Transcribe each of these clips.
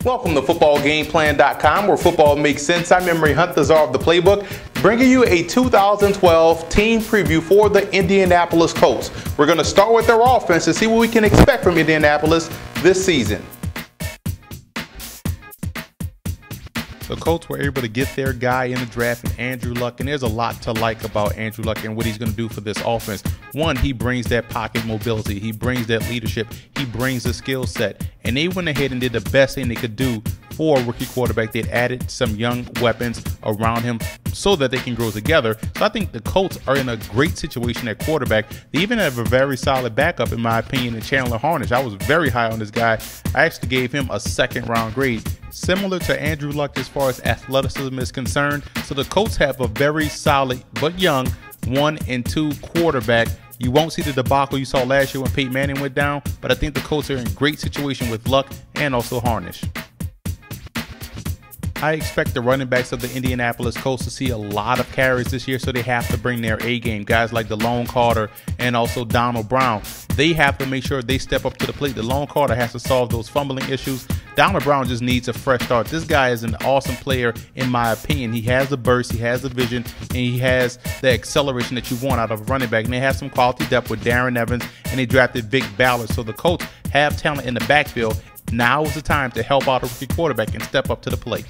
Welcome to footballgameplan.com, where football makes sense. I'm Emery Hunt, the czar of the playbook, bringing you a 2012 team preview for the Indianapolis Colts. We're going to start with their offense to see what we can expect from Indianapolis this season. The Colts were able to get their guy in the draft, in Andrew Luck, and there's a lot to like about Andrew Luck and what he's going to do for this offense. One, he brings that pocket mobility, he brings that leadership, he brings the skill set, and they went ahead and did the best thing they could do for a rookie quarterback. They'd added some young weapons around him so that they can grow together. So I think the Colts are in a great situation at quarterback. They even have a very solid backup, in my opinion, in Chandler Harnish. I was very high on this guy. I actually gave him a second-round grade. Similar to Andrew Luck as far as athleticism is concerned. So the Colts have a very solid but young 1 and 2 quarterback. You won't see the debacle you saw last year when Peyton Manning went down, but I think the Colts are in great situation with Luck and also Harnish. I expect the running backs of the Indianapolis Colts to see a lot of carries this year, so they have to bring their A game. Guys like DeLone Carter and also Donald Brown, they have to make sure they step up to the plate. DeLone Carter has to solve those fumbling issues. Donald Brown just needs a fresh start. This guy is an awesome player, in my opinion. He has the burst, he has the vision, and he has the acceleration that you want out of a running back. And they have some quality depth with Darren Evans, and they drafted Vic Ballard. So the Colts have talent in the backfield. Now is the time to help out a rookie quarterback and step up to the plate.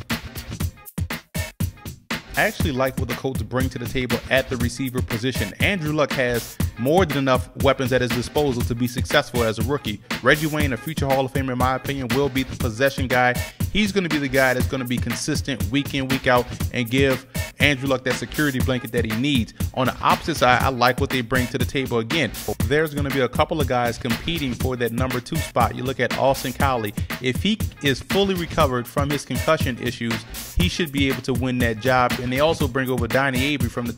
I actually like what the Colts bring to the table at the receiver position. Andrew Luck has more than enough weapons at his disposal to be successful as a rookie. Reggie Wayne, a future Hall of Famer, in my opinion, will be the possession guy. He's going to be the guy that's going to be consistent week in, week out, and give Andrew Luck that security blanket that he needs. On the opposite side, I like what they bring to the table again. There's going to be a couple of guys competing for that number 2 spot. You look at Austin Collie. If he is fully recovered from his concussion issues, he should be able to win that job. And they also bring over Donnie Avery from the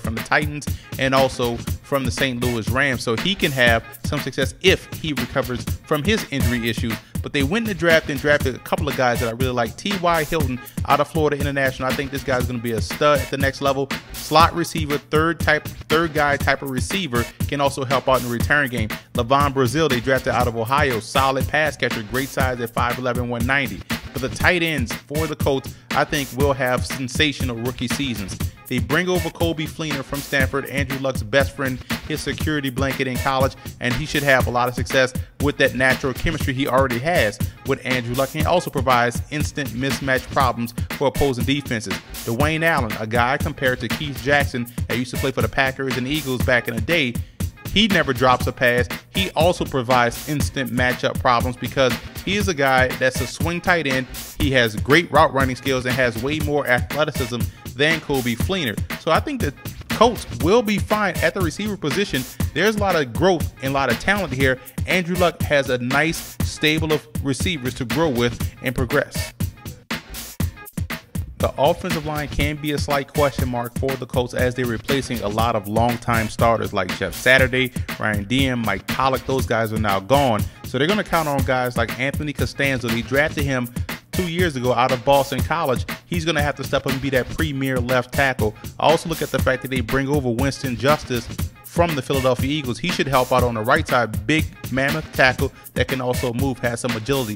from the Titans, and also from the St. Louis Rams. So he can have some success if he recovers from his injury issues. But they went in the draft and drafted a couple of guys that I really like. T.Y. Hilton out of Florida International. I think this guy's going to be a stud at the next level. Slot receiver, third guy type of receiver, can also help out in the return game. Levon Brazil, they drafted out of Ohio. Solid pass catcher, great size at 5'11", 190. But the tight ends for the Colts, I think, will have sensational rookie seasons. They bring over Coby Fleener from Stanford, Andrew Luck's best friend, his security blanket in college, and he should have a lot of success with that natural chemistry he already has with Andrew Luck. And he also provides instant mismatch problems for opposing defenses. Dwayne Allen, a guy compared to Keith Jackson that used to play for the Packers and Eagles back in the day, he never drops a pass. He also provides instant matchup problems because he is a guy that's a swing tight end. He has great route running skills and has way more athleticism than Coby Fleener. So I think the Colts will be fine at the receiver position. There's a lot of growth and a lot of talent here. Andrew Luck has a nice stable of receivers to grow with and progress. The offensive line can be a slight question mark for the Colts as they're replacing a lot of longtime starters like Jeff Saturday, Ryan Diem, Mike Pollock. Those guys are now gone. So they're going to count on guys like Anthony Costanzo. They drafted him 2 years ago out of Boston College. He's going to have to step up and be that premier left tackle. I also look at the fact that they bring over Winston Justice from the Philadelphia Eagles. He should help out on the right side. Big mammoth tackle that can also move, has some agility.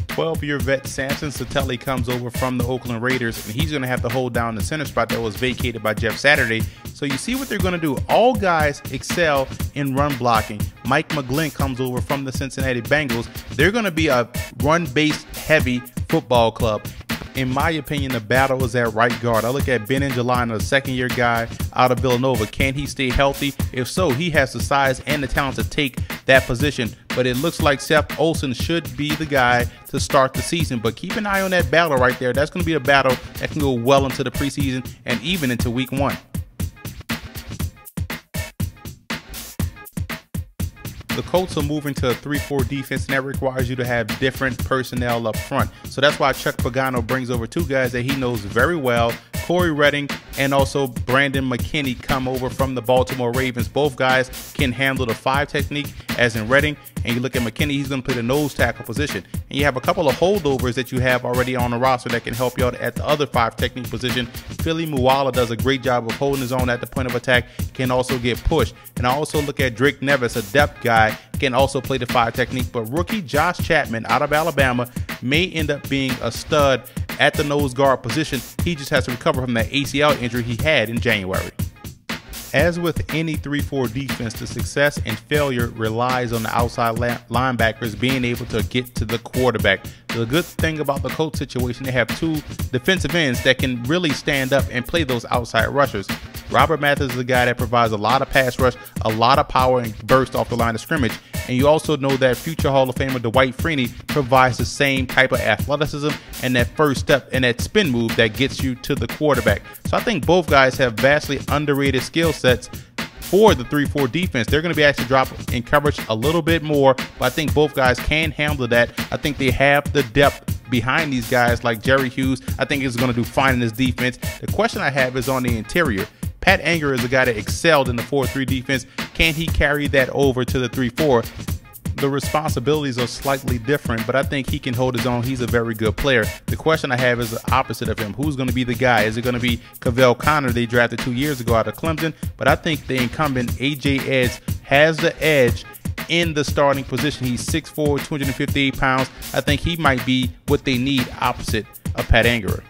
12-year vet Samson Sattelli comes over from the Oakland Raiders, and he's going to have to hold down the center spot that was vacated by Jeff Saturday. So you see what they're going to do. All guys excel in run blocking. Mike McGlynn comes over from the Cincinnati Bengals. They're going to be a run-based heavy football club. In my opinion, the battle is at right guard. I look at Ben Angelino, a second-year guy out of Villanova. Can he stay healthy? If so, he has the size and the talent to take that position. But it looks like Seth Olsen should be the guy to start the season. But keep an eye on that battle right there. That's going to be a battle that can go well into the preseason and even into week 1. The Colts are moving to a 3-4 defense, and that requires you to have different personnel up front. So that's why Chuck Pagano brings over 2 guys that he knows very well. Corey Redding and also Brandon McKinney come over from the Baltimore Ravens. Both guys can handle the 5 technique, as in Redding. And you look at McKinney, he's going to play the nose tackle position. And you have a couple of holdovers that you have already on the roster that can help you out at the other 5 technique position. Philly Muwala does a great job of holding his own at the point of attack, can also get pushed. And I also look at Drake Nevis, a depth guy can also play the fire technique. But rookie Josh Chapman out of Alabama may end up being a stud at the nose guard position. He just has to recover from that ACL injury he had in January. As with any 3-4 defense, the success and failure relies on the outside linebackers being able to get to the quarterback. The good thing about the Colts situation, they have two defensive ends that can really stand up and play those outside rushers. Robert Mathis is a guy that provides a lot of pass rush, a lot of power and burst off the line of scrimmage. And you also know that future Hall of Famer Dwight Freeney provides the same type of athleticism and that first step and that spin move that gets you to the quarterback. So I think both guys have vastly underrated skill sets for the 3-4 defense. They're going to be asked to drop in coverage a little bit more, but I think both guys can handle that. I think they have the depth behind these guys like Jerry Hughes. I think he's going to do fine in this defense. The question I have is on the interior. Pat Anger is a guy that excelled in the 4-3 defense. Can he carry that over to the 3-4? The responsibilities are slightly different, but I think he can hold his own. He's a very good player. The question I have is the opposite of him. Who's going to be the guy? Is it going to be Cavell Connor they drafted 2 years ago out of Clemson? But I think the incumbent A.J. Edge has the edge in the starting position. He's 6'4", 258 pounds. I think he might be what they need opposite of Pat Anger.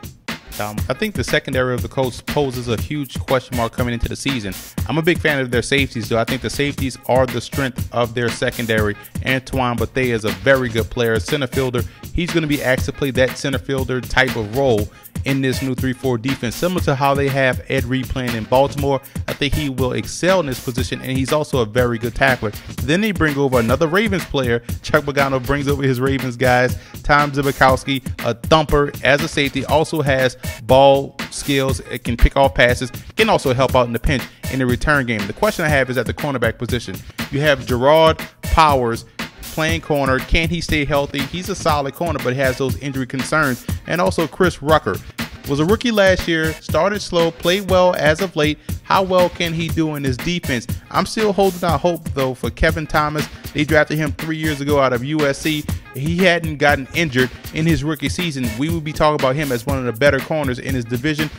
I think the secondary of the Colts poses a huge question mark coming into the season. I'm a big fan of their safeties, though. I think the safeties are the strength of their secondary. Antoine Bethea is a very good player, center fielder. He's going to be asked to play that center fielder type of role in this new 3-4 defense, similar to how they have Ed Reed playing in Baltimore. I think he will excel in this position, and he's also a very good tackler. Then they bring over another Ravens player. Chuck Pagano brings over his Ravens guys. Tom Zbikowski, a thumper as a safety, also has ball skills. It can pick off passes, can also help out in the pinch in the return game. The question I have is at the cornerback position. You have Gerard Powers playing corner. Can he stay healthy? He's a solid corner, but has those injury concerns. And also Chris Rucker was a rookie last year, started slow, played well as of late. How well can he do in this defense? I'm still holding out hope, though, for Kevin Thomas. They drafted him 3 years ago out of USC. He hadn't gotten injured in his rookie season. We would be talking about him as one of the better corners in his division.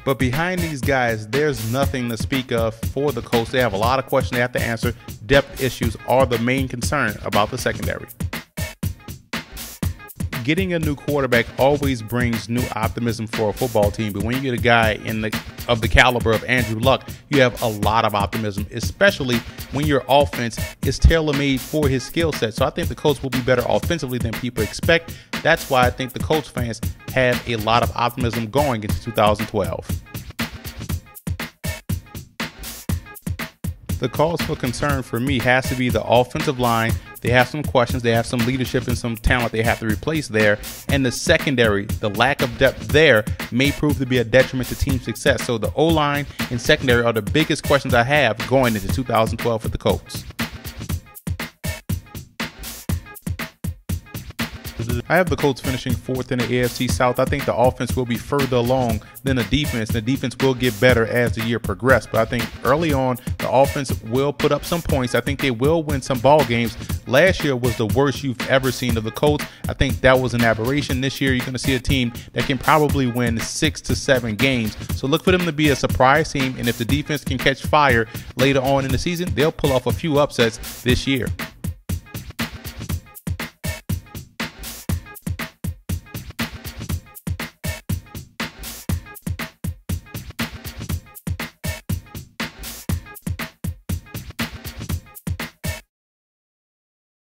But behind these guys, there's nothing to speak of for the Colts. They have a lot of questions they have to answer. Depth issues are the main concern about the secondary. Getting a new quarterback always brings new optimism for a football team, but when you get a guy of the caliber of Andrew Luck, you have a lot of optimism, especially when your offense is tailor-made for his skill set. So I think the Colts will be better offensively than people expect. That's why I think the Colts fans have a lot of optimism going into 2012. The cause for concern for me has to be the offensive line. They have some questions. They have some leadership and some talent they have to replace there. And the secondary, the lack of depth there may prove to be a detriment to team success. So the O-line and secondary are the biggest questions I have going into 2012 for the Colts. I have the Colts finishing 4th in the AFC South. I think the offense will be further along than the defense. The defense will get better as the year progresses. But I think early on, the offense will put up some points. I think they will win some ball games. Last year was the worst you've ever seen of the Colts. I think that was an aberration. This year, you're going to see a team that can probably win 6 to 7 games. So look for them to be a surprise team. And if the defense can catch fire later on in the season, they'll pull off a few upsets this year.